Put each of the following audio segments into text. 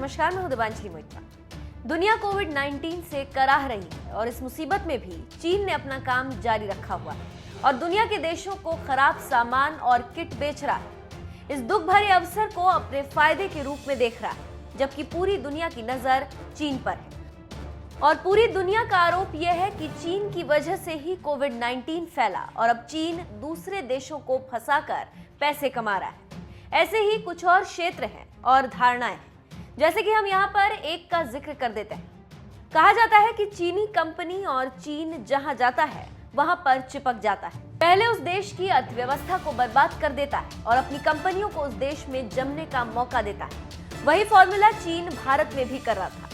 नमस्कार, मैं हूं दिवांजलि मोहित्रा। दुनिया कोविड-19 से कराह रही है और इस मुसीबत में भी चीन ने अपना काम जारी रखा हुआ है और दुनिया के देशों को खराब सामान और किट बेच रहा है। इस दुख भरे अवसर को अपने फायदे के रूप में देख रहा है, जबकि पूरी दुनिया की नजर चीन पर है और पूरी दुनिया का आरोप यह है कि चीन की वजह से ही कोविड-19 फैला और अब चीन दूसरे देशों को फंसाकर पैसे कमा रहा है। ऐसे ही कुछ और क्षेत्र हैं और धारणाएं हैं, जैसे कि हम यहाँ पर एक का जिक्र कर देते हैं। कहा जाता है कि चीनी कंपनी और चीन जहां जाता है वहां पर चिपक जाता है। पहले उस देश की अर्थव्यवस्था को बर्बाद कर देता है और अपनी कंपनियों को उस देश में जमने का मौका देता है। वही फॉर्मूला चीन भारत में भी कर रहा था,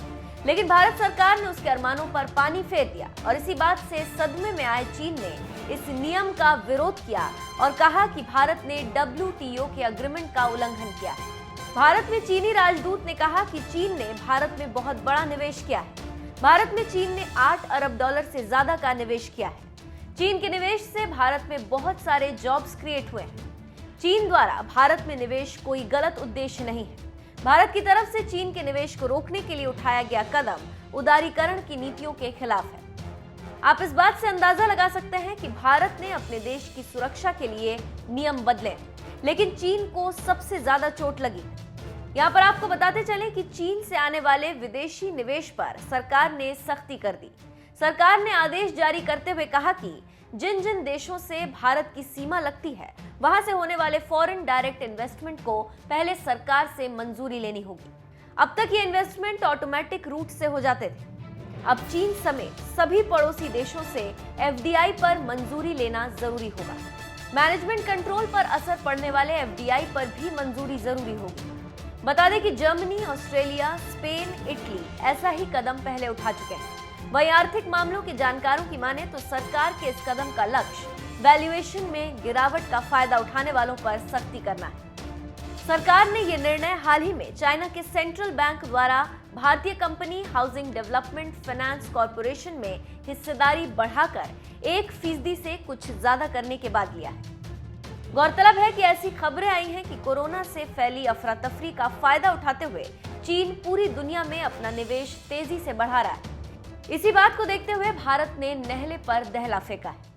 लेकिन भारत सरकार ने उसके अरमानों पर पानी फेर दिया और इसी बात से सदमे में आए चीन ने इस नियम का विरोध किया और कहा कि भारत ने WTO के एग्रीमेंट का उल्लंघन किया है। भारत में चीनी राजदूत ने कहा कि चीन ने भारत में बहुत बड़ा निवेश किया है। भारत में चीन ने $8 अरब से ज्यादा का निवेश किया है। चीन के निवेश से भारत में बहुत सारे जॉब्स क्रिएट हुए हैं। चीन द्वारा भारत में निवेश कोई गलत उद्देश्य नहीं है। भारत की तरफ से चीन के निवेश को रोकने के लिए उठाया गया कदम उदारीकरण की नीतियों के खिलाफ है। आप इस बात से अंदाजा लगा सकते हैं कि भारत ने अपने देश की सुरक्षा के लिए नियम बदले, लेकिन चीन को सबसे ज्यादा चोट लगी। यहाँ पर आपको बताते चलें कि चीन से आने वाले विदेशी निवेश पर सरकार ने सख्ती कर दी। सरकार ने आदेश जारी करते हुए कहा कि जिन जिन देशों से भारत की सीमा लगती है वहां से होने वाले फॉरेन डायरेक्ट इन्वेस्टमेंट को पहले सरकार से मंजूरी लेनी होगी। अब तक ये इन्वेस्टमेंट ऑटोमेटिक रूट से हो जाते थे। अब चीन समेत सभी पड़ोसी देशों से FDI पर मंजूरी लेना जरूरी होगा। मैनेजमेंट कंट्रोल पर असर पड़ने वाले FDI पर भी मंजूरी जरूरी होगी। बता दें कि जर्मनी, ऑस्ट्रेलिया, स्पेन, इटली ऐसा ही कदम पहले उठा चुके हैं। वहीं आर्थिक मामलों के जानकारों की माने तो सरकार के इस कदम का लक्ष्य वैल्यूएशन में गिरावट का फायदा उठाने वालों पर सख्ती करना है। सरकार ने यह निर्णय हाल ही में चाइना के सेंट्रल बैंक द्वारा भारतीय company housing development finance corporation में हिस्सेदारी बढ़ाकर 1% से कुछ ज्यादा करने के बाद लिया है। गौरतलब है कि ऐसी खबरें आई हैं कि कोरोना से फैली अफरा तफरी का फायदा उठाते हुए चीन पूरी दुनिया में अपना निवेश तेजी से बढ़ा रहा है। इसी बात को देखते हुए भारत ने नहले पर दहला फेंका है।